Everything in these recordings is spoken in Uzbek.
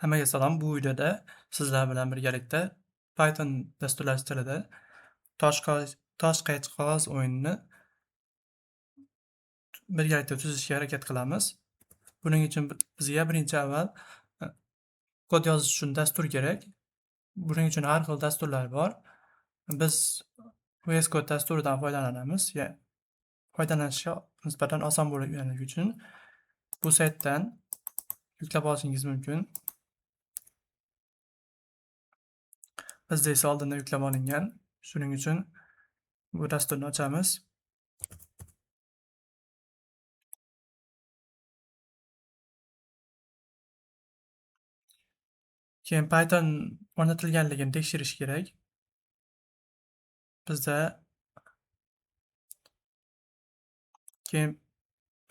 Hammaga salom. Bu videoda sizlar bilan birgalikda Python dasturlash tilida tosh qaychi qog'oz o'yinini birgalikda tuzishga harakat qilamiz. Buning uchun bizga birinchi avval e, kod yozish uchun dastur kerak. Buning uchun har xil dasturlar bor. Biz VS Code dasturidan foydalanamiz. Foydalanishga nisbatan oson bo'lganligi uchun bu saytdan yuklab olishingiz mumkin. Bizda esa oldindan yuklab olingan. Shuning uchun bu dasturni ochamiz. Keyin Python o'rnatilganligini tekshirish kerak. Bizda keyin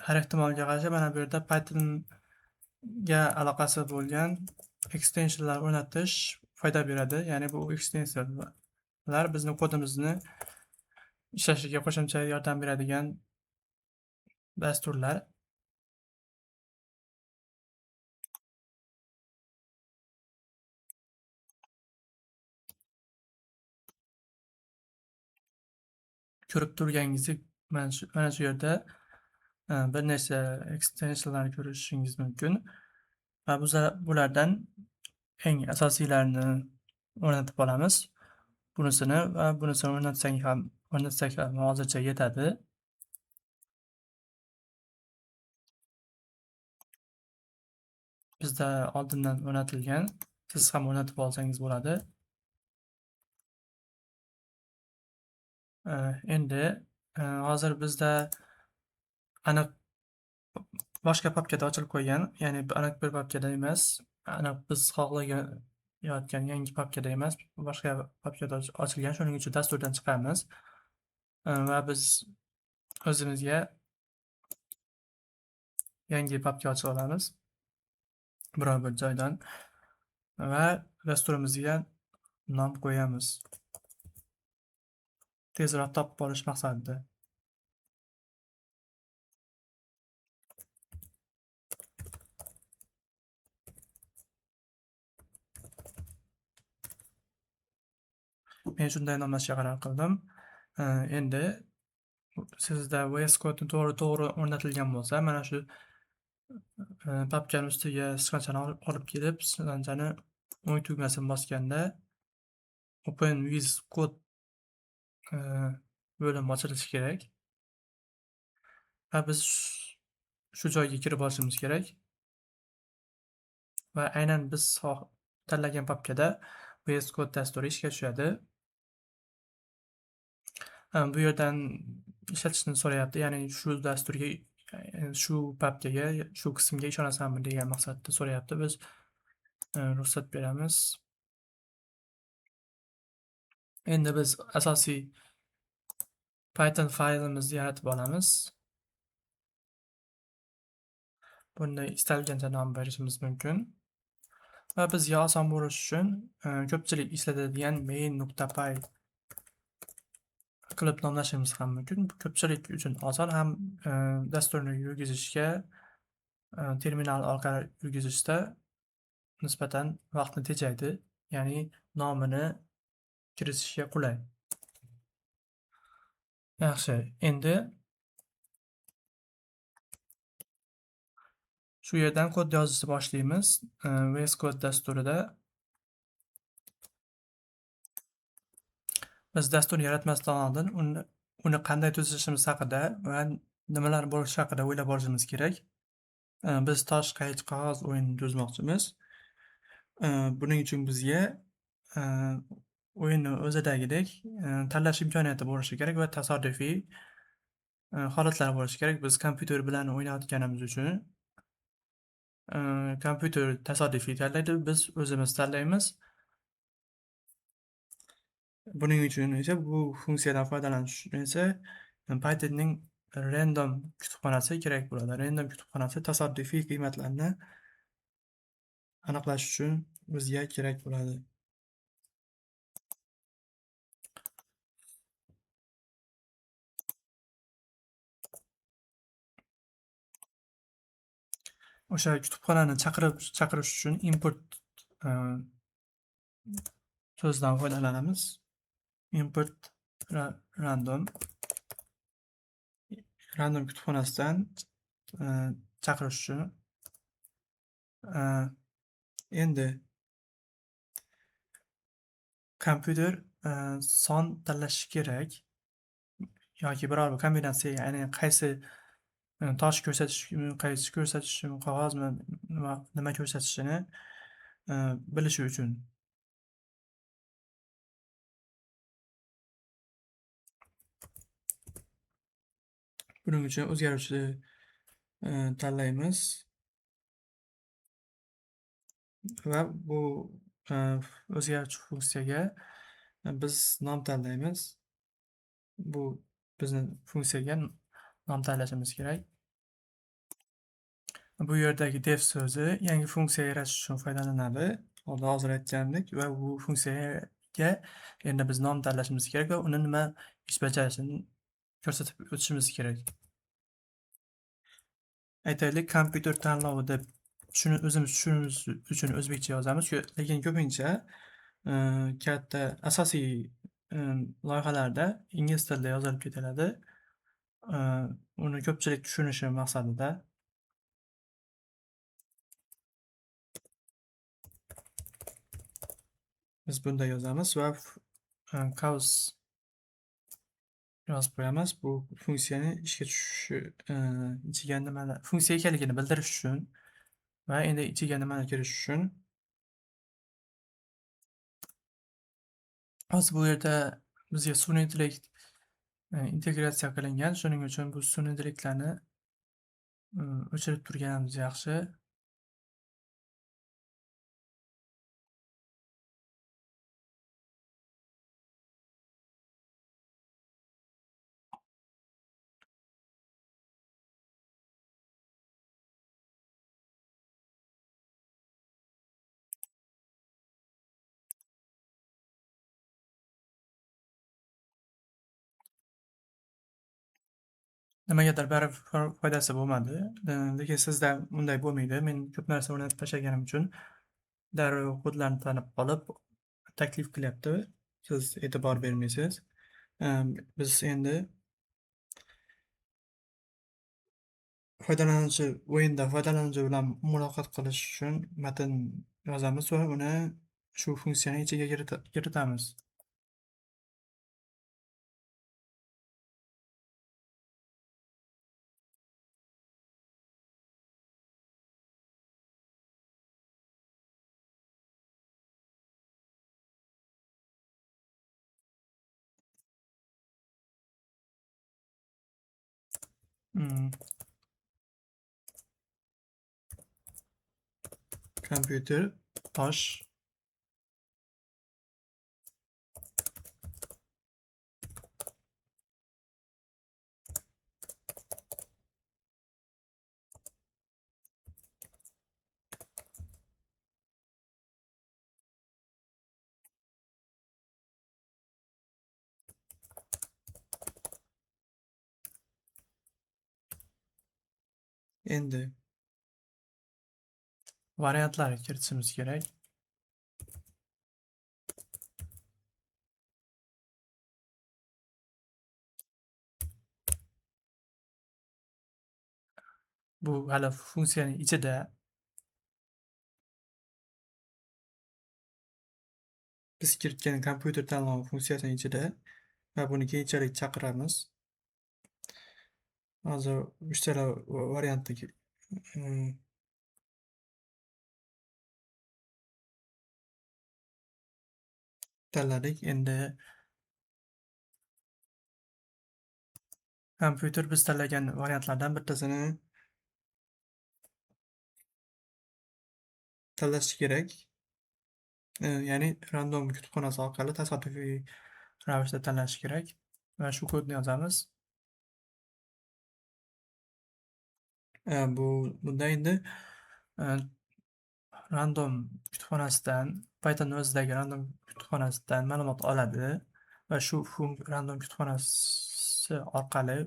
har ehtimolga qarshi mana bu yerda Pythonga aloqasi bo'lgan extensionlar o'rnatish foyda beradi. Ya'ni bu extensionlar bizni kodimizni ishlashiga qo'shimcha yordam beradigan dasturlar. Ko'rib turganingizdek mana shu yerda bir nechta extensionlarni ko'rishingiz mumkin va bulardan eng asosiylarini o'rnatib olamiz. Bunisini va bunisini o'rnatsak ham hozircha yetadi. Bizda oldindan o'rnatilgan, siz ham o'rnatib olsangiz bo'ladi. Endi hozir bizda aniq boshqa papkada ochilib qo'ygan, ya'ni aniq bir papkada emas, aniq biz xohlayotgan yangi papkada emas, boshqa papkada ochilgan. Shuning uchun dasturdan chiqamiz va biz o'zimizga yangi papka ochib olamiz biror bir joydan va dasturimizga nom qo'yamiz. Tezroq topib olish maqsadida. Men shunday nomlashga qaror qildim. Endi sizda VS Code to'g'ri o'rnatilgan bo'lsa, mana shu papkani ustiga sichqonchani olib kelib, sichqonchani o'ng tugmasini bosganda Open with Code bo'limi ochilishi kerak va biz shu joyga kirib olishimiz kerak va aynan biz tanlagan papkada VS Code dasturi ishga tushadi. Bu yerdan ishlatishni so'rayapti, ya'ni shu dasturga, shu papkaga, shu qismga ishonasanmi degan maqsadda so'rayapti. Biz ruxsat beramiz. Endi biz asosiy Python faylimizni yaratib olamiz. Bunda istalgancha nom berishimiz mumkin. Va bizga oson bo'lish uchun ko'pchilik ishlatadigan main.py qilib nomlashimiz ham mumkin. Bu ko'pchilik uchun oson, ham dasturni yurgizishga, terminal orqali yurgizishda nisbatan vaqtni tejaydi, ya'ni nomini kiritishga qulay. Yaxshi, endi shu yerdan kod yozishni boshlaymiz. VS Code dasturida biz dastur yaratmasdan oldin uni qanday tuzishimiz haqida va nimalar bo'lishi haqida o'ylab olishimiz kerak. Biz tosh qaychi qog'oz o'yinini tuzmoqchimiz. Buning uchun bizga o'yinni o'zidagidek tanlash imkoniyati bo'lishi kerak va tasodifiy holatlar bo'lishi kerak. Biz kompyuter bilan o'ynayotganimiz uchun kompyuter tasodifiy tanlaydi, biz o'zimiz tanlaymiz. Buning uchun esa bu funksiyadan foydalanish uchun esa Pythonning random kutubxonasi kerak bo'ladi. Random kutubxonasi tasodifiy qiymatlarni aniqlash uchun bizga kerak bo'ladi. O'sha kutubxonani chaqirish uchun import so'zdan foydalanamiz. Import random kutubxonasidan chaqirish uchun endi kompyuter son tanlashi kerak yoki biror bir kombinatsiya, ya'ni qaysi tosh ko'rsatishmi, qaysi ko'rsatishmi, qog'ozmi, nima ko'rsatishini bilishi uchun. Buning uchun o'zgaruvchi tanlaymiz va bu o'zgaruvchi funksiyaga biz nom tanlaymiz. Bu bizni funksiyaga nom tanlashimiz kerak. Bu yerdagi def so'zi yangi funksiya yaratish uchun foydalaniladi. Hozir aytgandek va bu funksiyaga endi biz nom tanlashimiz kerak va uni nima ish bajarishini ko'rsatib o'tishimiz kerak. Aytaylik, kompyuter tanlovi deb o'zimiz tushunishimiz uchun o'zbekcha yozamiz, lekin ko'pincha katta asosiy loyihalarda ingliz tilida yozilib ketiladi. Uni ko'pchilik tushunishi maqsadida. Biz bunday yozamiz va cause yozib qo'yamiz. Bu funksiyani ishga tushishi, ichiga nimalar funksiya ekanligini bildirish uchun va endi ichiga nimalar kirishi uchun. Hozir bu yerda bizga sun'iy intellekt integratsiya qilingan. Shuning uchun bu sun'iy intellektlarni o'chirib turganimiz yaxshi. Nimagadir baribir foydasi bo'lmadi. Lekin sizda unday bo'lmaydi. Men ko'p narsa o'rnatib tashlaganim uchun darrov kodlarni tanib qolib, taklif qilyapti. Siz e'tibor bermaysiz. Biz endi o'yinda foydalanuvchi bilan muloqot qilish uchun matn yozamiz va uni shu funksiyani ichiga kiritamiz. Kompyuter tosh endi variantlarga kiritishimiz kerak. Bu hali funksiyaning ichida. Biz kiritgan kompyuter tanlovi funksiyasining ichida va buni keyinchalik chaqiramiz. Hozir uchala variantni tanladik. Endi kompyuter biz tanlagan variantlardan bittasini tanlash kerak. Ya'ni random kutubxonasi orqali tasodifiy ravishda tanlash kerak va shu kodni yozamiz. Bunda endi random kutubxonasidan, Python o'zidagi random kutubxonasidan ma'lumot oladi va shu random kutubxonasi orqali,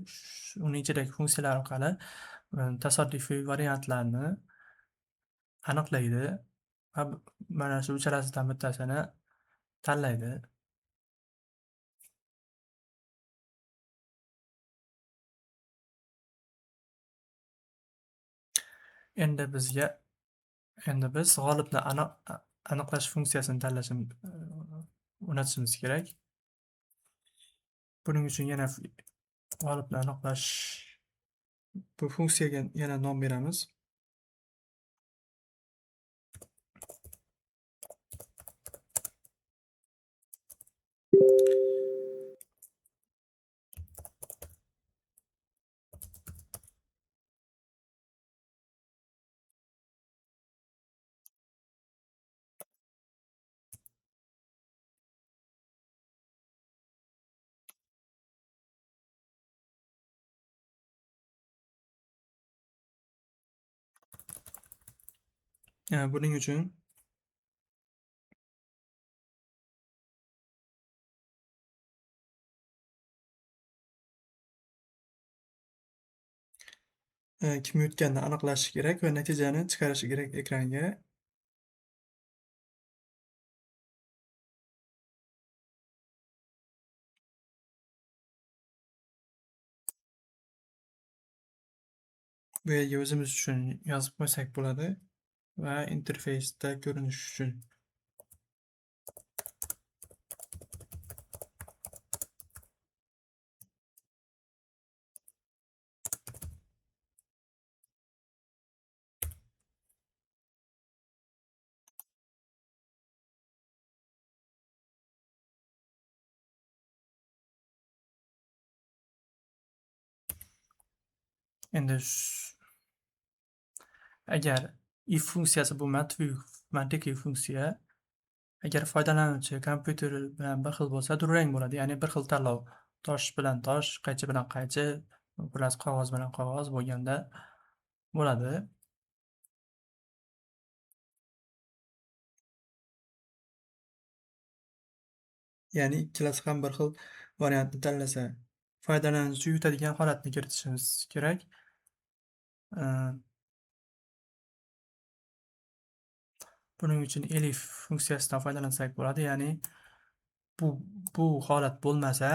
uning ichidagi funksiyalar orqali tasodifiy variantlarni aniqlaydi va mana shu uchalasidan bittasini tanlaydi. Endi bizga endi biz g'olibni aniqlash funksiyasini o'rnatishimiz kerak. Buning uchun yana g'olibni aniqlash bu funksiyaga yana nom beramiz. Buning uchun kim yutganini aniqlashi kerak va natijani chiqarishi kerak ekranga. Bu yerga o'zimiz uchun yozib qo'ysak bo'ladi va interfeysda ko'rinish uchun. Endi agar if funksiyasi bu mantiqiy funksiya, agar foydalanuvchi kompyuter bilan bir xil bo'lsa, durang bo'ladi. Ya'ni bir xil tanlov. Tosh bilan tosh, qaychi bilan qaychi, xullas qog'oz bilan qog'oz bo'lganda bo'ladi. Ya'ni ikkalasi ham bir xil variantni tanlasa, foydalanuvchi yutadigan holatni kiritishimiz kerak. Buning uchun elif funksiyasidan foydalansak bo'ladi. Ya'ni bu holat bo'lmasa,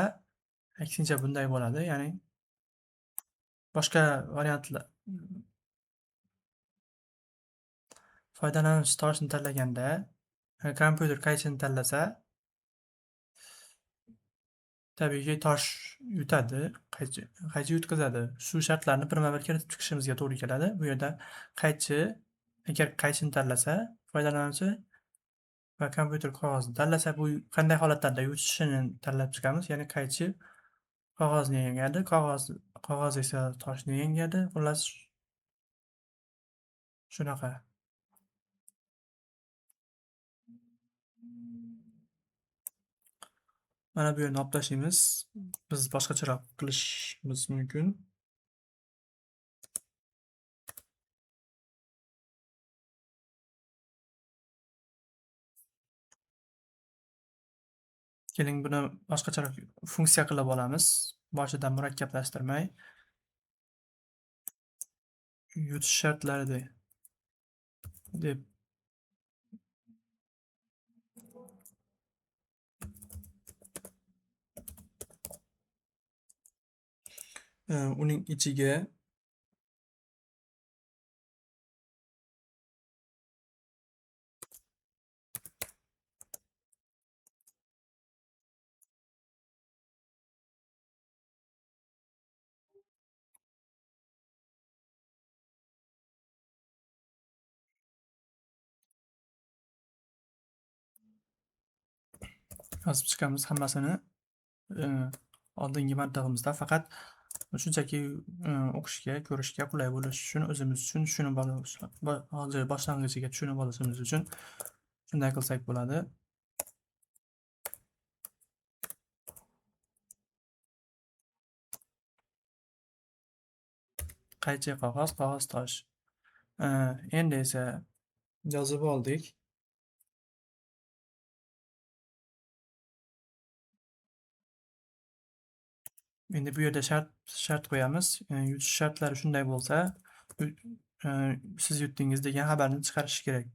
aksincha bunday bo'ladi. Ya'ni boshqa variantlar foydalanuvchi toshni tanlaganda, kompyuter qaychini tanlasa, tabiiyki tosh yutadi, qaychi yutqazadi. Shu shartlarni birma-bir kiritib chiqishimizga to'g'ri keladi. Bu yerda agar qaychini tanlasa, foydalanuvchi va kompyuter qog'ozni tanlasa, bu qanday holatlarda yutishini tanlab chiqamiz. Ya'ni qaychi qog'ozni yengadi, qog'oz esa toshni yengadi. Xullas shunaqa. Mana bu yerni olib tashlaymiz. Biz boshqacharoq qilishimiz mumkin. Keling, buni boshqacharoq funksiya qilib olamiz. Boshidan murakkablashtirmay. Yutish shartlari deb uning ichiga yozib chiqamiz hammasini. Oldingi mantig'imizda faqat shunchaki o'qishga, ko'rishga qulay bo'lishi uchun, o'zimiz uchun hozir boshlang'ichiga tushunib olishimiz uchun shunday qilsak bo'ladi. Qaychi qog'oz, qog'oz tosh. Endi esa yozib oldik. Endi bu yerda shart qo'yamiz. Yutish shartlari shunday bo'lsa, siz yutdingiz degan xabarni chiqarishi kerak.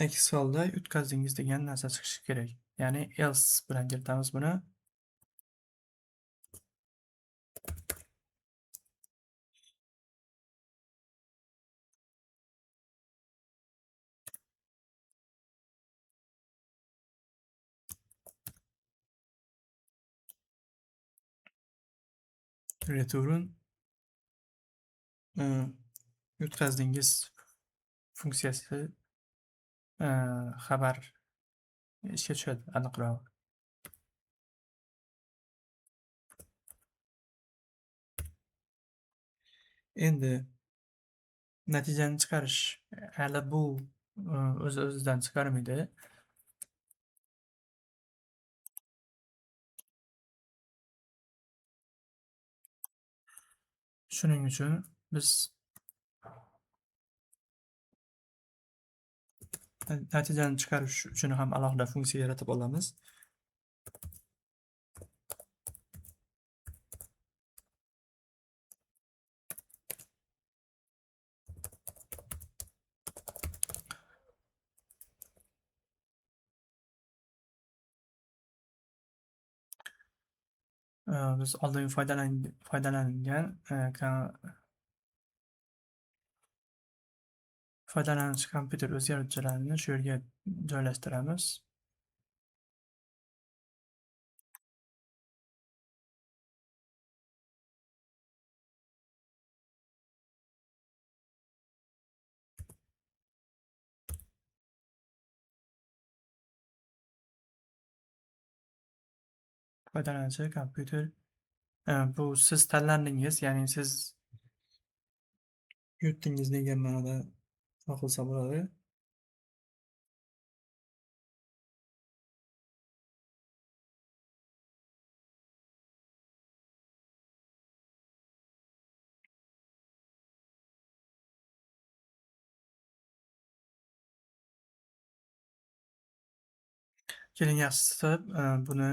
aks holda yutqazdingiz degan narsa chiqishi kerak. Ya'ni else bilan kiritamiz buni. Return yutqazdingiz funksiyasi xabar ishga tushadi aniqrog'i. Endi natijani chiqarish hali bu o'z-o'zidan chiqarmaydi. Shuning uchun biz natijani chiqarish uchun ham alohida funksiya yaratib olamiz. Biz oldin foydalangan foydalanuvchi kompyuter o'zgaruvchilarini shu yerga joylashtiramiz. Foydalanuvchi kompyuter bu siz tanlandingiz, ya'ni siz yutdingiz degan ma'noda o'qilsa bo'ladi. Keling, yaxshisi buni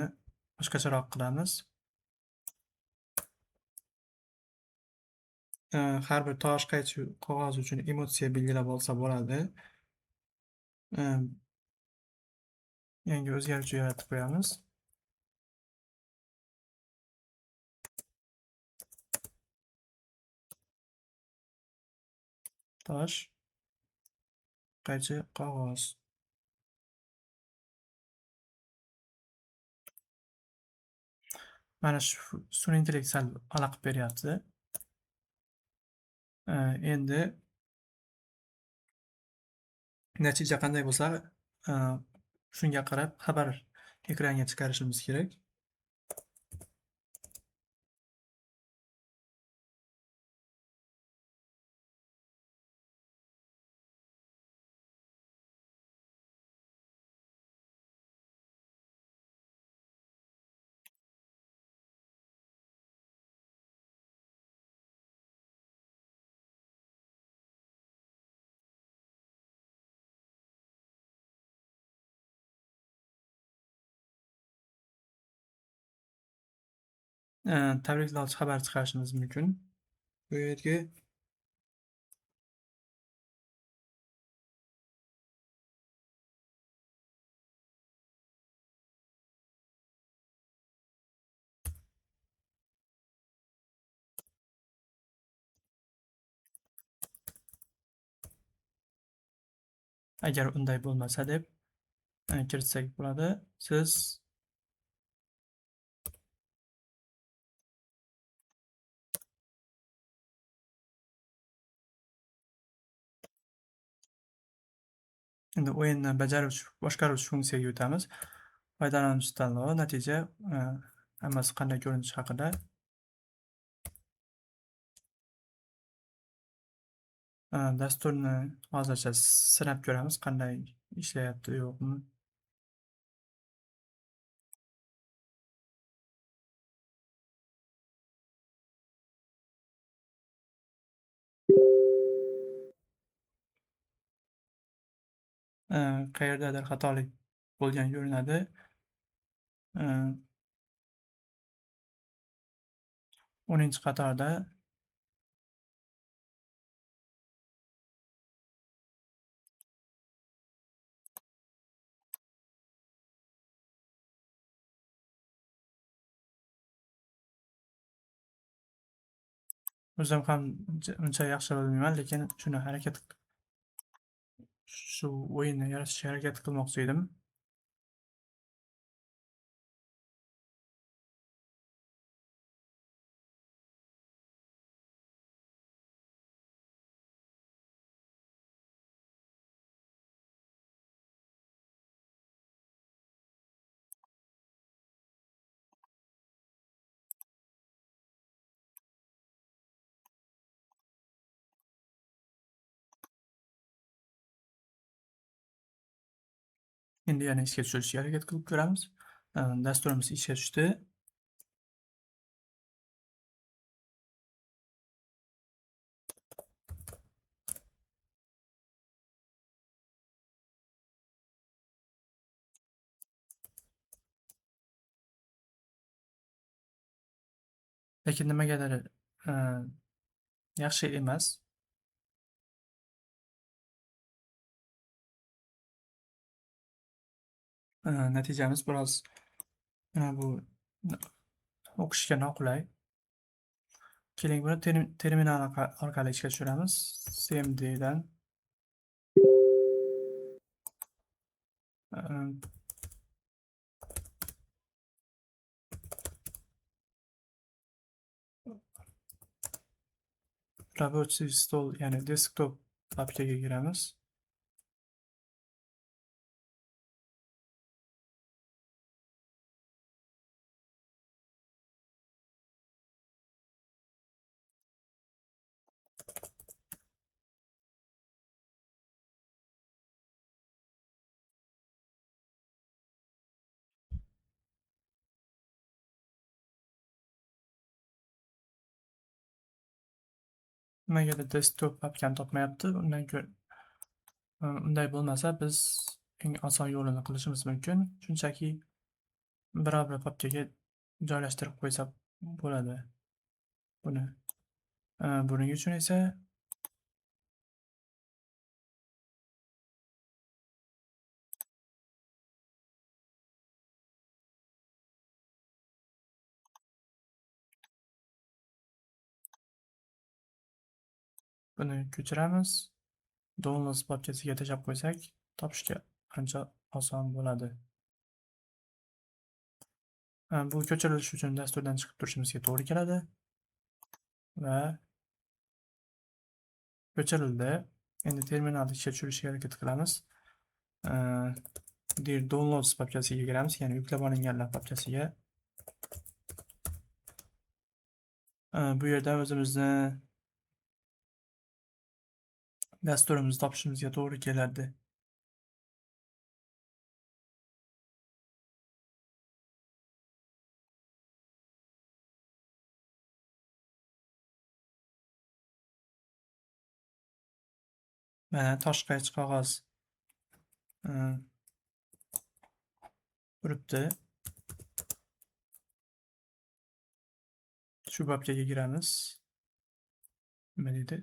boshqacharoq qilamiz. Har bir tosh qaychi qog'oz uchun emotsiya belgilab olsa bo'ladi. Yangi o'zgaruvchi yaratib qo'yamiz. Tosh, qaychi, qog'oz. Mana shu sun'iy intellekt sal xalaqit beryapti. Endi natija qanday bo'lsa, shunga qarab xabar ekranga chiqarishimiz kerak. Tabriklovchi xabar chiqarishimiz mumkin. Bu yerga agar unday bo'lmasa deb kiritsak bo'ladi. Siz endi o'yinni boshqaruvchi funksiyaga o'tamiz. Foydalanuvchi tanlovi, natija, hammasi qanday ko'rinishi haqida. Dasturni hozircha sinab ko'ramiz, qanday ishlayapti, yo'qmi. Qayerdadir xatolik bo'lgan ko'rinadi. 10-qatorda O'zim ham uncha yaxshi bilmayman, lekin shu o'yinni yaratishga harakat qilmoqchi edim. Endi yana ishga tushirishga harakat qilib ko'ramiz. Dasturimiz ishga tushdi. Lekin nimagadir yaxshi emas. Natijamiz biroz bu o'qishga noqulay. Keling, buni terminal orqali ishga tushiramiz. cmddan rабочий stol, ya'ni desktop papkaga kiramiz. Nimagadir desktop papkani topmayapti. Unday bo'lmasa, biz eng oson yo'lini qilishimiz mumkin. Shunchaki biror bir papkaga joylashtirib qo'ysa bo'ladi buni. Buning uchun esa buni ko'chiramiz. Downloads papkasiga tashlab qo'ysak, topishga ancha oson bo'ladi. Bu ko'chirilish uchun dasturdan chiqib turishimizga to'g'ri keladi va ko'chirildi. Endi terminalni ishga tushirishga harakat qilamiz. Dir downloads papkasiga kiramiz, ya'ni yuklab olinganlar papkasiga. Bu yerda o'zimizni dasturimizni topishimizga to'g'ri keladi. Mana toshqach qog'oz turibdi. Shu papkaga kiramiz. Nima deydi?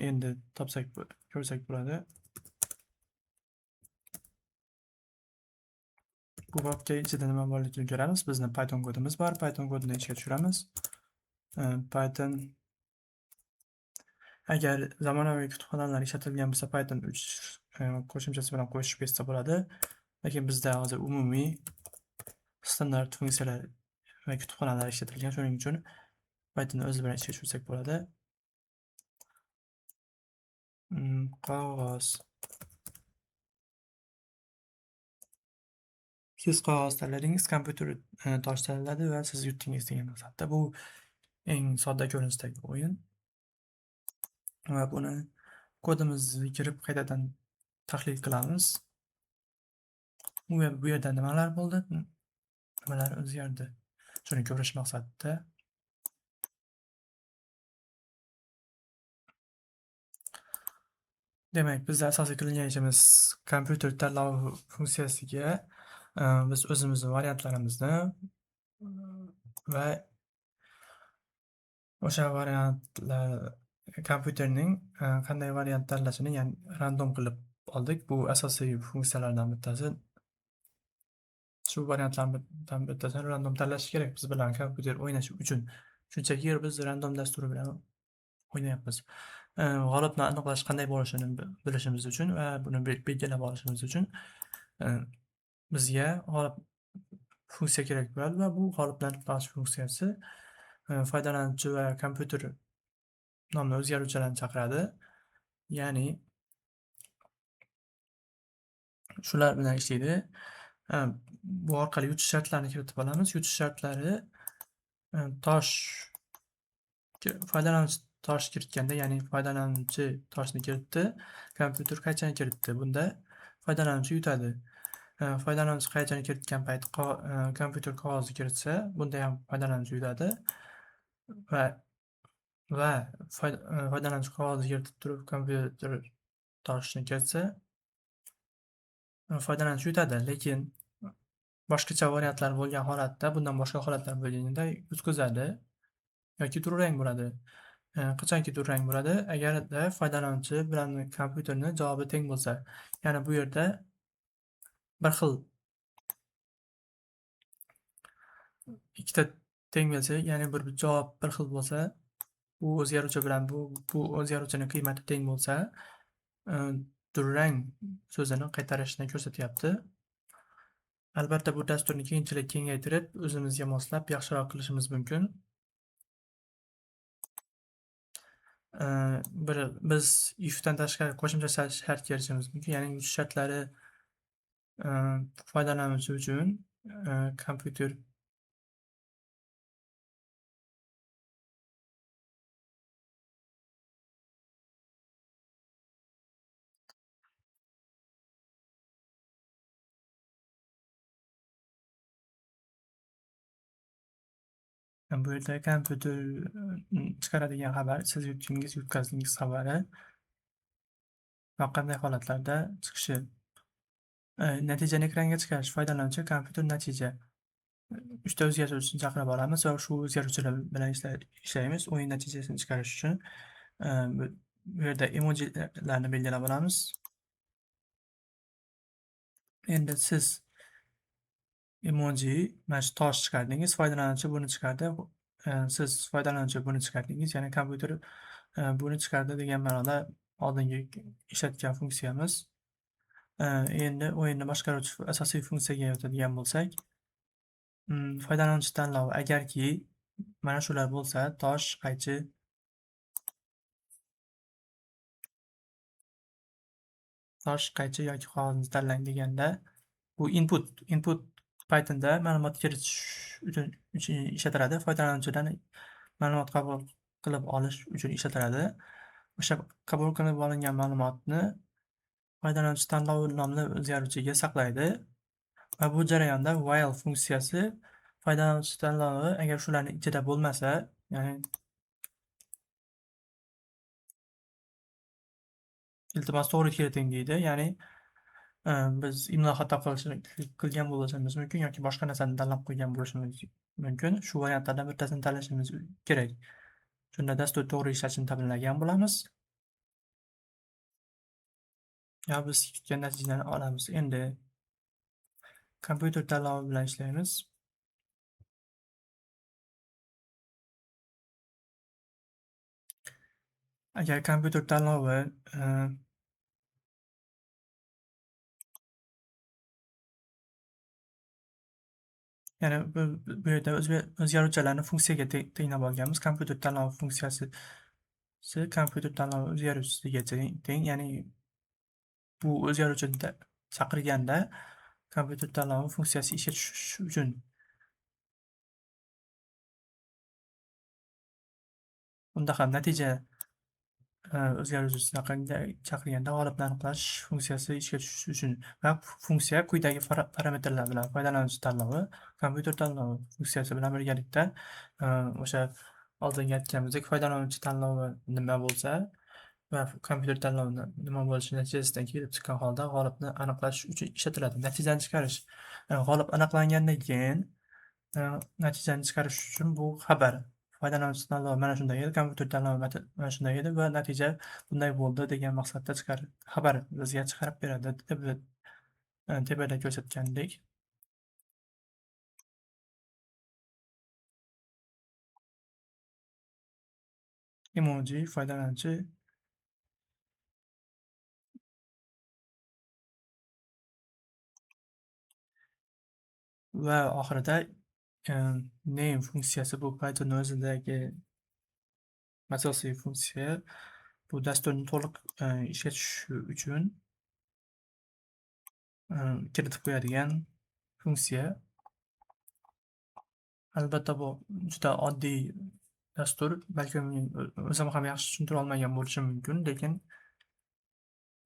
Endi ko'rsak bo'ladi. Bu papka ichida nima borligini ko'ramiz. Bizning Python kodimiz bor. Python kodini ishga tushiramiz. Python agar zamonaviy kutubxonalar ishlatilgan bo'lsa, Python 3 qo'shimchasi bilan qo'shib ketsa bo'ladi. Lekin bizda hozir umumiy standart funksiyalar va kutubxonalar ishlatilgan. Shuning uchun Python o'zi bilan ishga tushirsak bo'ladi. Qog'oz. Siz qog'oz tanladingiz, kompyuter tosh tanladi va siz yutdingiz degan maqsadda. Bu eng sodda ko'rinishdagi o'yin. Va buni kodimizni kirib qaytadan tahlil qilamiz. Bu yerda nimalar bo'ldi? Nimalar o'zgardi? Shuni ko'rish maqsadida. Demak, bizda asosiy qilingan ishimiz kompyuter tanlovi funksiyasiga biz o'zimizning variantlarimizni va o'sha variantlar kompyuterning qanday variant tanlashini, ya'ni random qilib oldik. Bu asosiy funksiyalardan bittasi. Shu variantlardan bittasini random tanlash kerak biz bilan kompyuter o'ynashi uchun. Shunchaki biz random dasturi bilan o'ynayapmiz. G'olibni aniqlash qanday bo'lishini bilishimiz uchun va buni belgilab olishimiz uchun bizga g'olib funksiya kerak bo'ladi va bu g'olibni aniqlash funksiyasi foydalanuvchi va kompyuter nomli o'zgaruvchilarni chaqiradi. Ya'ni shular bilan ishlaydi. Bu orqali yutish shartlarini kiritib olamiz. Yutish shartlari tosh foydalanuvchi tosh kiritganda, ya'ni foydalanuvchi toshni kiritdi, kompyuter qaychani kiritdi. Bunda foydalanuvchi yutadi. Foydalanuvchi qaychani kiritgan payt kompyuter qog'ozni kiritsa, bunda ham foydalanuvchi yutadi va foydalanuvchi qog'ozni kiritib turib kompyuter toshni kiritsa, foydalanuvchi yutadi. Lekin boshqacha variantlar bo'lgan holatda, bundan boshqa holatlar bo'lganida yutqizadi yoki durang bo'ladi. Qachonki durang bo'ladi? Agarda foydalanuvchi bilan kompyuterni javobi teng bo'lsa. Ya'ni bu yerda bir xil ikkita teng bo'lsa, ya'ni bir javob bir xil bo'lsa, bu o'zgaruvchi bilan bu o'zgaruvchining qiymati teng bo'lsa, durang so'zini qaytarishni ko'rsatyapti. Albatta, bu dasturni keyinchalik kengaytirib, o'zimizga moslab yaxshiroq qilishimiz mumkin. Biz ifdan tashqari qo'shimcha shart kiritishimiz mumkin. Ya'ni yutish shartlari foydalanuvchi uchun kompyuter bu yerda kompyuter chiqaradigan xabar, siz yutqazdingiz xabari va qanday holatlarda chiqishi. Natijani ekranga chiqarish foydalanuvchi kompyuter natija. 3 ta o'zgaruvchini chaqirib olamiz va shu o'zgaruvchilar bilan ishlaymiz o'yin natijasini chiqarish uchun. Bu yerda emojilarni belgilab olamiz. Endi siz emoji mana shu tosh chiqardingiz, foydalanuvchi buni chiqardi. Siz foydalanuvchi buni chiqardingiz, ya'ni kompyuter buni chiqardi degan ma'noda oldingi ishlatgan funksiyamiz. Endi o'yinni boshqaruvchi asosiy funksiyaga o'tadigan bo'lsak, foydalanuvchi tanlovi agarki mana shular bo'lsa, tosh, qaychi yoki qog'ozni tanlang deganda, bu input Pythonda ma'lumot kiritish uchun ishlatiladi. Foydalanuvchidan ma'lumot qabul qilib olish uchun ishlatiladi. O'sha qabul qilib olingan ma'lumotni foydalanuvchi tanlovi nomli o'zgaruvchiga saqlaydi va bu jarayonda while funksiyasi foydalanuvchi tanlovi agar shularning ichida bo'lmasa, ya'ni iltimos to'g'ri kiriting deydi. Ya'ni biz imlo xato qilgan bo'lishimiz mumkin yoki boshqa narsani tanlab qo'ygan bo'lishimiz mumkin. Shu variantlardan bittasini tanlashimiz kerak. Shunda dastur to'g'ri ishlashini ta'minlagan bo'lamiz. Ya biz kutgan natijani olamiz. Endi kompyuter tanlovi bilan ishlaymiz. Agar kompyuter tanlovi ya'ni bu yerda o'zgaruvchilarni funksiyaga tenglab olganmiz. Kompyuter tanlovi funksiyasi kompyuter tanlovi o'zgaruvchisiga teng, ya'ni bu o'zgaruvchini chaqirganda kompyuter tanlovi funksiyasi ishga tushishi uchun unda ham natija o'zgaruvchisini chaqirganda g'olibni aniqlash funksiyasi ishga tushishi uchun va funksiya quyidagi parametrlar bilan foydalanuvchi tanlovi, kompyuter tanlovi funksiyasi bilan birgalikda o'sha oldingi aytganimizdek foydalanuvchi tanlovi nima bo'lsa va kompyuter tanlovi nima bo'lishi natijasidan kelib chiqqan holda g'olibni aniqlash uchun ishlatiladi. Natijani chiqarish. G'olib aniqlangandan keyin natijani chiqarish uchun bu xabar foydalanuvchi tanlovi mana shunday edi, kompyuter tanlovi mana shunday edi va natija bunday bo'ldi degan maqsadda xabar bizga chiqarib beradi deb tepada ko'rsatgandek. Emoji foydalanuvchi va oxirida name funksiyasi bu Python o'zidagi asosiy funksiya. Bu dasturni to'liq ishga tushishi uchun kiritib qo'yadigan funksiya. Albatta bu juda oddiy dastur. Balkim o'zim ham yaxshi tushuntira olmagan bo'lishim mumkin, lekin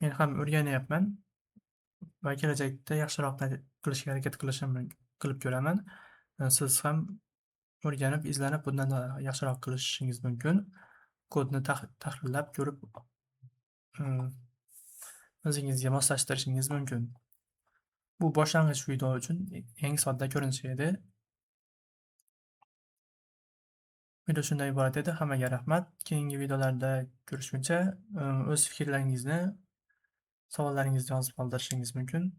men ham o'rganyapman va kelajakda yaxshiroq qilishga harakat qilib ko'raman. Siz ham o'rganib, izlanib, bundan yaxshiroq qilishingiz mumkin. Kodni tahlillab ko'rib, o'zingizga moslashtirishingiz mumkin. Bu boshlang'ich video uchun eng sodda ko'rinishi edi. Video shundan iborat edi. Hammaga rahmat. Keyingi videolarda ko'rishguncha o'z fikrlaringizni, savollaringizni yozib qoldirishingiz mumkin.